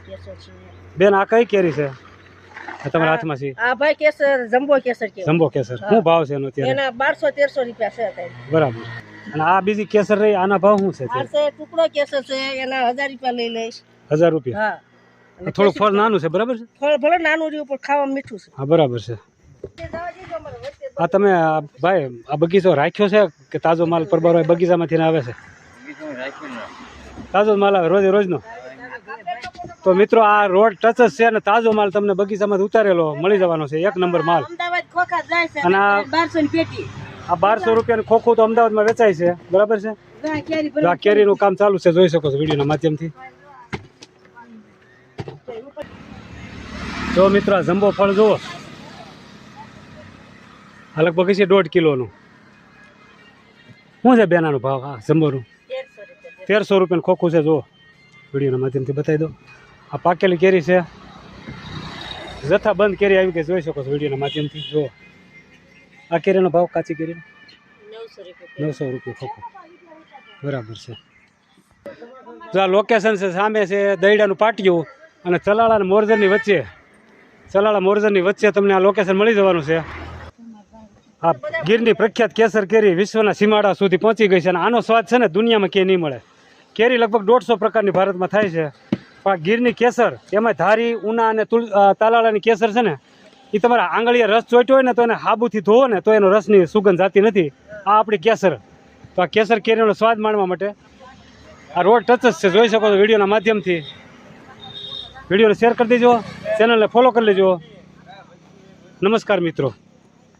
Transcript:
કેસર છે બેન આ કઈ કેરી છે તમારા હાથમાં છે? આ ભાઈ કેસર જમ્બો કેસર કે જમ્બો કેસર શું ભાવ છે એનો અત્યારે? એના 1200-1300 રૂપિયા છે અત્યારે. બરાબર. અને આ બીજી કેસર રહી આના ભાવ શું છે? આ છે ટુકડો કેસર છે એના 1000 રૂપિયા લઈ લઈશ. 1000 રૂપિયા? હા. અને થોડું ફળ નાનું છે બરાબર છે? ફળ ભલે નાનું રહ્યું પણ ખાવામાં મીઠું છે. હા બરાબર છે. આ તમે ભાઈ આ બગીચો રાખ્યો છે કે તાજો માલ પરબારો બગીચામાંથી આવે છે? તાજો માલ આવે રોજે રોજનો? તો મિત્રો આ રોડ ટચ જ છે અને તાજો માલ તમને બગીચામાંથી ઉતારેલો મળી જવાનો છે, 1 નંબર માલ. અમદાવાદ ખોખા જાય છે અને આ 1200 ની પેટી. આ 1200 રૂપિયાનું ખોખું તો અમદાવાદમાં વેચાય છે બરાબર છે? આ કેરીનું કામ ચાલુ છે, જોઈ શકો છો વિડીયોના માધ્યમથી. જો મિત્રો આ જમ્બો ફળ જુઓ, આ લગભગ છે 1.5 કિલોનું. શું છે બેન આનો ભાવ? હા જમ્બોનું 1300 રૂપિયાનું ખોખું છે. જુઓ વિડીયોના માધ્યમથી બતાવી દો. આ પાકેલી કેરી છે, જથ્થાબંધ કેરી આવી ગઈ, જોઈ શકો છો વિડીયોના માધ્યમથી. જુઓ આ કેરીનો ભાવ, કાચી કેરીનો 900 રૂપિયા ખોખું. બરાબર છે. જો આ લોકેશન છે સામે છે દહીડાનું પાટિયું અને ચલાળા અને મોરજરની વચ્ચે, ચલાળા મોરજરની વચ્ચે તમને આ લોકેશન મળી જવાનું છે. આ ગીરની પ્રખ્યાત કેસર કેરી વિશ્વના સીમાડા સુધી પહોંચી ગઈ છે અને આનો સ્વાદ છે ને દુનિયામાં ક્યાંય નહીં મળે. કેરી લગભગ 150 પ્રકારની ભારતમાં થાય છે, પણ આ ગીરની કેસર એમાં ધારી, ઉના અને તાલાળાની કેસર છે ને એ તમારા આંગળીએ રસ ચોટ્યો હોય ને તો એને હાબુથી ધોવો ને તો એનો રસની સુગંધ જાતી નથી. આ આપણી કેસર. તો આ કેસર કેરીનો સ્વાદ માણવા માટે આ રોડ ટચ જ છે, જોઈ શકો છો વિડીયોના માધ્યમથી. વિડીયોને શેર કરી દેજો, ચેનલને ફોલો કરી લેજો. નમસ્કાર મિત્રો.